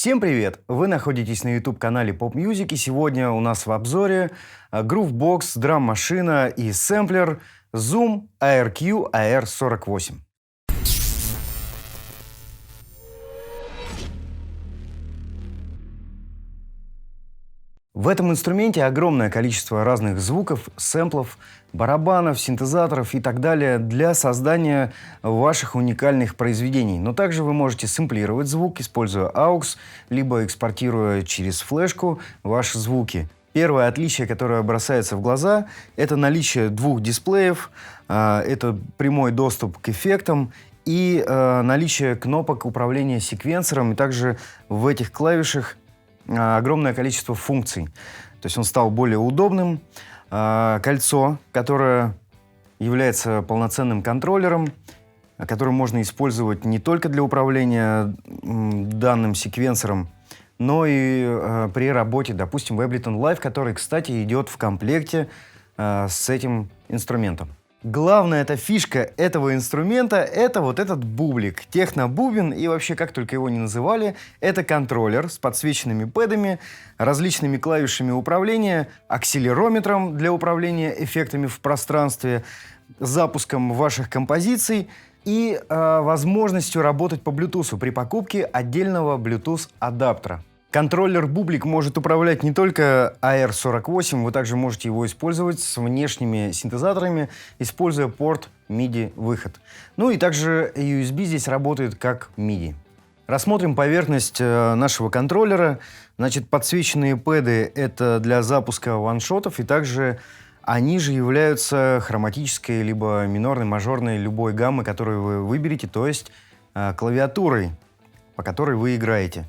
Всем привет! Вы находитесь на YouTube-канале Pop Music, и сегодня у нас в обзоре Groovebox, драм-машина и сэмплер Zoom AirQ AR48. В этом инструменте огромное количество разных звуков, сэмплов, барабанов, синтезаторов и так далее для создания ваших уникальных произведений. Но также вы можете сэмплировать звук, используя AUX, либо экспортируя через флешку ваши звуки. Первое отличие, которое бросается в глаза, это наличие двух дисплеев, это прямой доступ к эффектам и наличие кнопок управления секвенсором. И также в этих клавишах огромное количество функций. То есть он стал более удобным. Кольцо, которое является полноценным контроллером, который можно использовать не только для управления данным секвенсором, но и при работе, допустим, в Ableton Live, который, кстати, идет в комплекте с этим инструментом. Главная эта фишка этого инструмента – это вот этот бублик, технобубен, и вообще, как только его ни называли, это контроллер с подсвеченными пэдами, различными клавишами управления, акселерометром для управления эффектами в пространстве, запуском ваших композиций и возможностью работать по Bluetooth при покупке отдельного Bluetooth-адаптера. Контроллер бублик может управлять не только AR48, вы также можете его использовать с внешними синтезаторами, используя порт MIDI-выход. Ну и также USB здесь работает как MIDI. Рассмотрим поверхность нашего контроллера. Значит, подсвеченные пэды — это для запуска ваншотов, и также они же являются хроматической либо минорной, мажорной любой гаммы, которую вы выберете, то есть клавиатурой, по которой вы играете.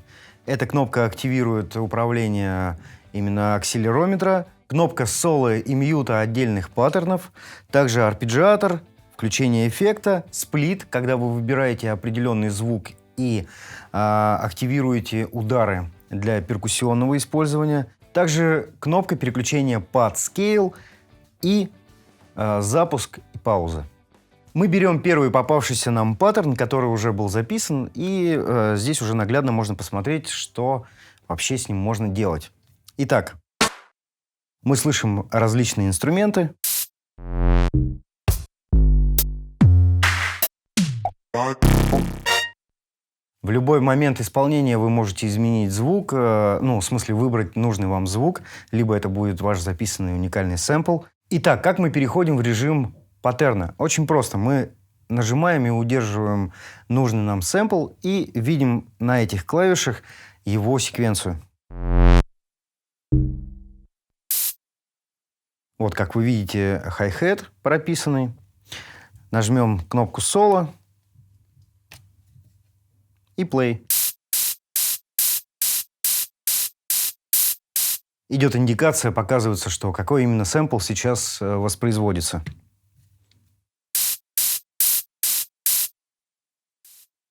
Эта кнопка активирует управление именно акселерометра, кнопка соло и мьюта отдельных паттернов, также арпеджиатор, включение эффекта, сплит, когда вы выбираете определенный звук и активируете удары для перкуссионного использования, также кнопка переключения Pad Scale и запуск и пауза. Мы берем первый попавшийся нам паттерн, который уже был записан, и здесь уже наглядно можно посмотреть, что вообще с ним можно делать. Итак, мы слышим различные инструменты. В любой момент исполнения вы можете изменить звук, в смысле выбрать нужный вам звук, либо это будет ваш записанный уникальный сэмпл. Итак, как мы переходим в режим паттерна? Очень просто. Мы нажимаем и удерживаем нужный нам сэмпл и видим на этих клавишах его секвенцию. Вот, как вы видите, хай-хет прописанный. Нажмем кнопку соло и play. Идет индикация, показывается, что какой именно сэмпл сейчас воспроизводится.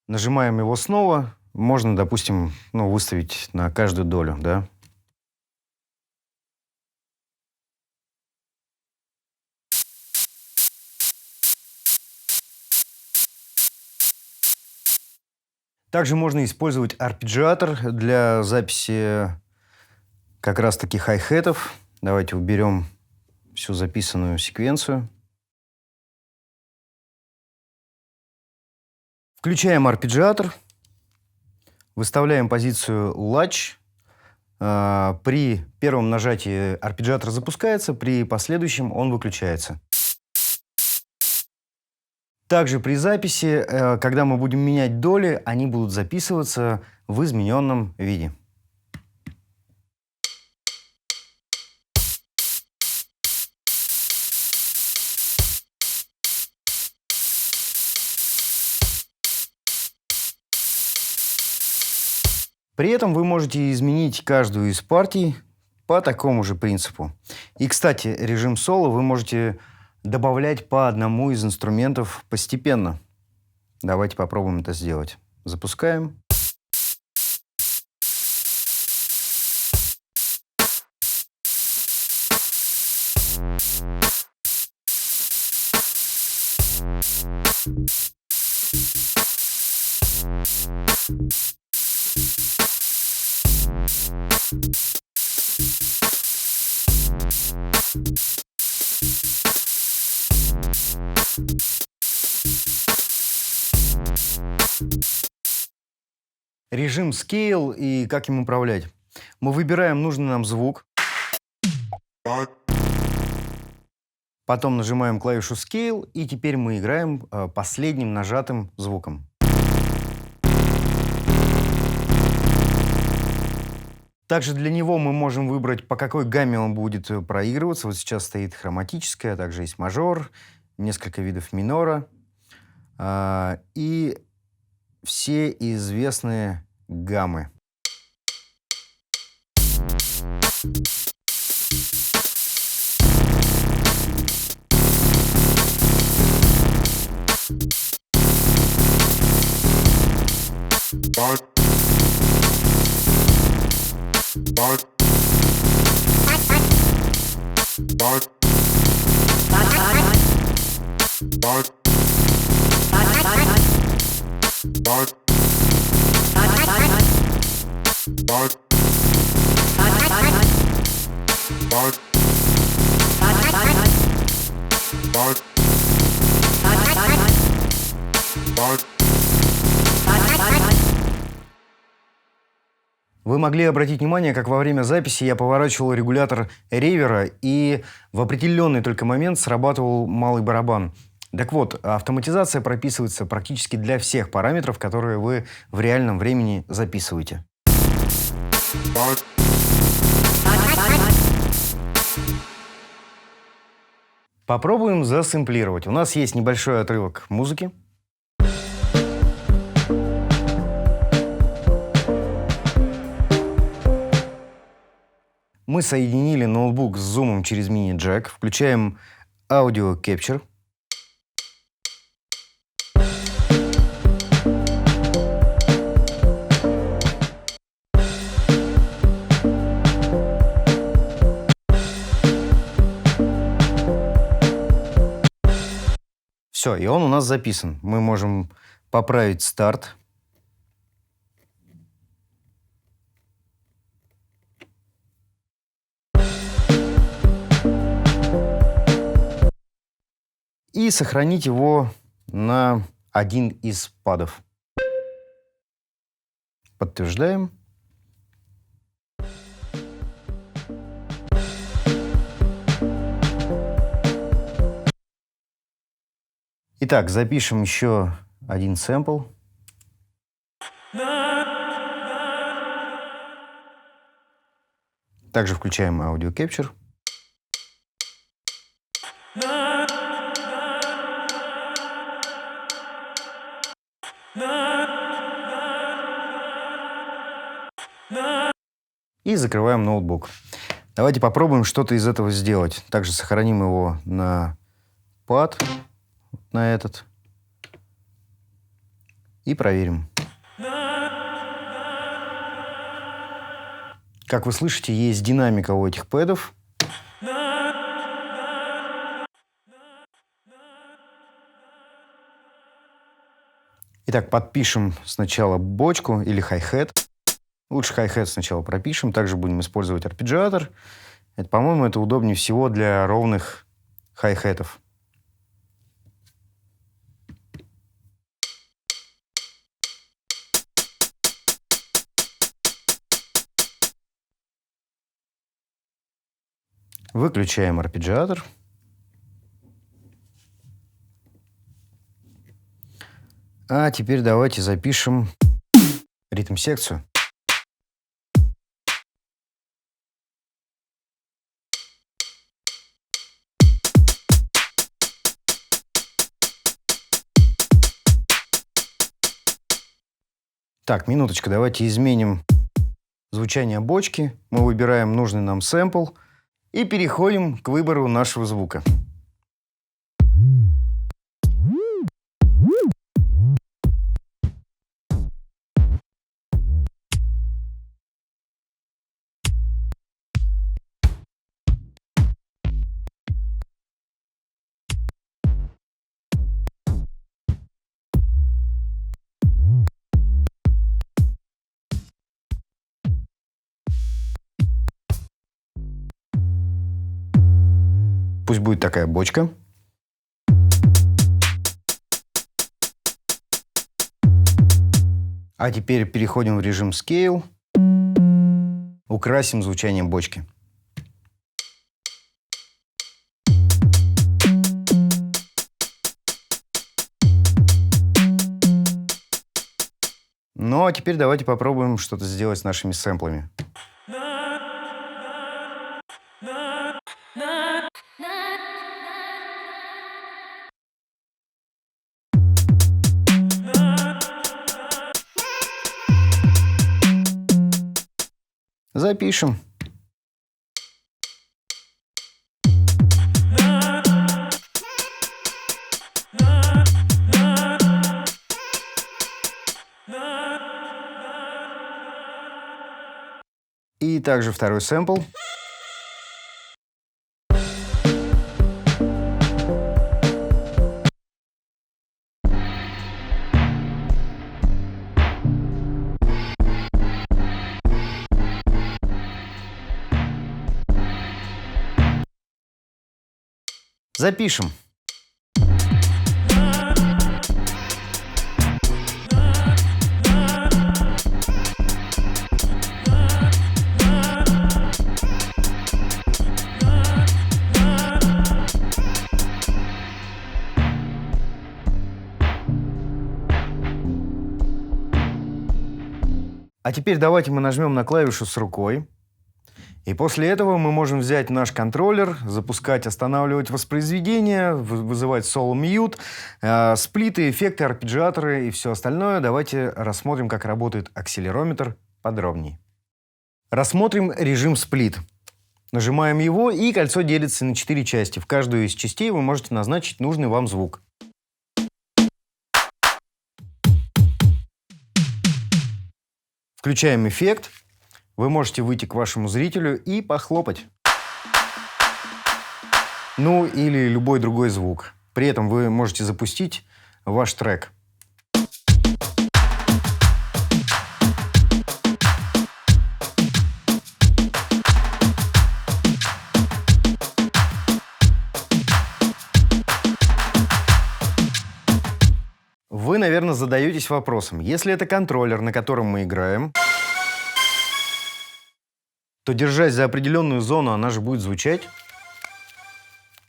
Нажимаем его снова. Можно, допустим, выставить на каждую долю, да? Также можно использовать арпеджиатор для записи как раз-таки хай-хетов. Давайте уберем всю записанную секвенцию. Включаем арпеджиатор, выставляем позицию Latch. При первом нажатии арпеджиатор запускается, при последующем он выключается. Также при записи, когда мы будем менять доли, они будут записываться в измененном виде. При этом вы можете изменить каждую из партий по такому же принципу. И, кстати, режим соло вы можете добавлять по одному из инструментов постепенно. Давайте попробуем это сделать. Запускаем. Режим Scale и как им управлять. Мы выбираем нужный нам звук. Потом нажимаем клавишу Scale, и теперь мы играем последним нажатым звуком. Также для него мы можем выбрать, по какой гамме он будет проигрываться. Вот сейчас стоит хроматическая, также есть мажор, несколько видов минора и все известные гаммы. Вы могли обратить внимание, как во время записи я поворачивал регулятор ревера, и в определенный только момент срабатывал малый барабан. Так вот, автоматизация прописывается практически для всех параметров, которые вы в реальном времени записываете. Попробуем засэмплировать. У нас есть небольшой отрывок музыки. Мы соединили ноутбук с зумом через мини-джек, включаем Audio Capture. Все, и он у нас записан. Мы можем поправить старт. И сохранить его на один из падов. Подтверждаем. Итак, запишем еще один сэмпл. Также включаем Audio Capture. И закрываем ноутбук. Давайте попробуем что-то из этого сделать. Также сохраним его на пад, на этот, и проверим. Как вы слышите, есть динамика у этих пэдов. Итак, подпишем сначала бочку или хай-хет. Лучше хай-хет сначала пропишем. Также будем использовать арпеджиатор. По-моему, это удобнее всего для ровных хай-хетов. Выключаем арпеджиатор. А теперь давайте запишем ритм-секцию. Так, минуточку, давайте изменим звучание бочки. Мы выбираем нужный нам сэмпл и переходим к выбору нашего звука. пусть будет такая бочка. А теперь переходим в режим Scale. Украсим звучанием бочки. Ну а теперь давайте попробуем что-то сделать с нашими сэмплами. Запишем. И также второй сэмпл. Запишем. А теперь давайте мы нажмем на клавишу с рукой. И после этого мы можем взять наш контроллер, запускать, останавливать воспроизведение, вызывать Solo Mute, сплиты, эффекты, арпеджиаторы и все остальное. Давайте рассмотрим, как работает акселерометр подробнее. Рассмотрим режим сплит. Нажимаем его, и кольцо делится на 4 части. В каждую из частей вы можете назначить нужный вам звук. Включаем эффект. Вы можете выйти к вашему зрителю и похлопать. Ну или любой другой звук. При этом вы можете запустить ваш трек. Вы, наверное, задаетесь вопросом, если это контроллер, на котором мы играем, то, держась за определенную зону, она же будет звучать.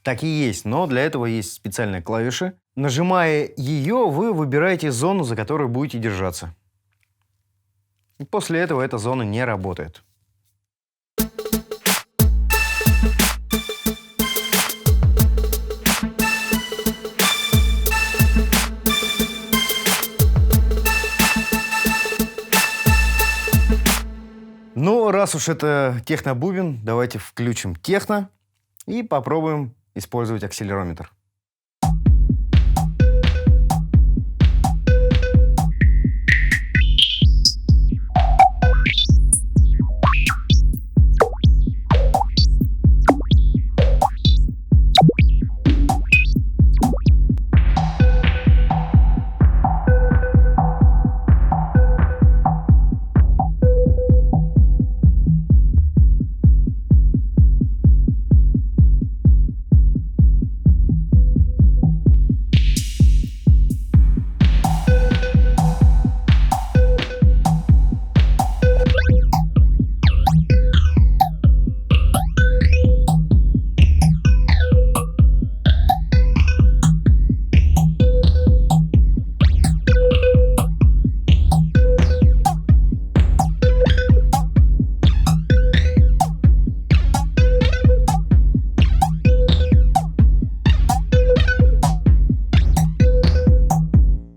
Так и есть, но для этого есть специальная клавиша. Нажимая ее, вы выбираете зону, за которую будете держаться. И после этого эта зона не работает. Ну, раз уж это техно-бубен, давайте включим техно и попробуем использовать акселерометр.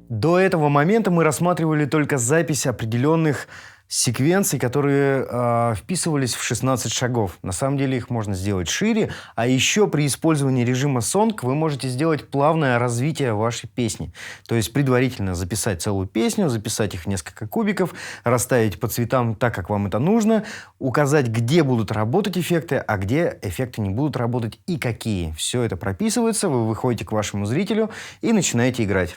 До этого момента мы рассматривали только запись определенных секвенций, которые вписывались в 16 шагов. На самом деле их можно сделать шире, а еще при использовании режима Song вы можете сделать плавное развитие вашей песни. То есть предварительно записать целую песню, записать их в несколько кубиков, расставить по цветам так, как вам это нужно, указать, где будут работать эффекты, а где эффекты не будут работать и какие. Все это прописывается, вы выходите к вашему зрителю и начинаете играть.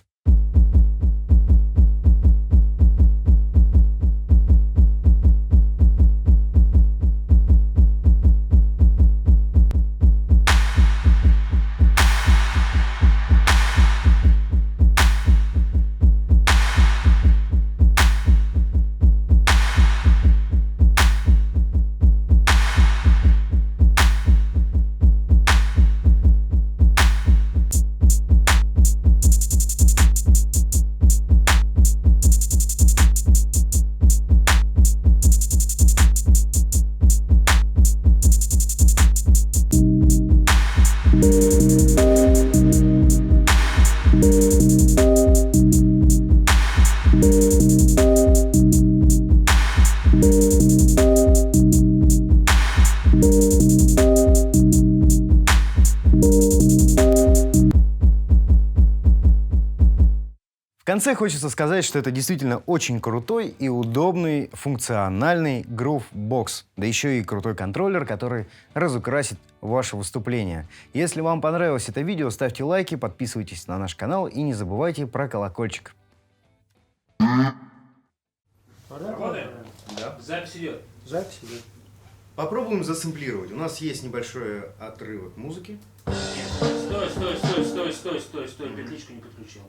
В конце хочется сказать, что это действительно очень крутой и удобный функциональный грув-бокс. Да еще и крутой контроллер, который разукрасит ваше выступление. Если вам понравилось это видео, ставьте лайки, подписывайтесь на наш канал и не забывайте про колокольчик. Работаем? Да. Запись идет. Запись идет. Попробуем засэмплировать. У нас есть небольшой отрывок музыки. Стой, петличку не подключил.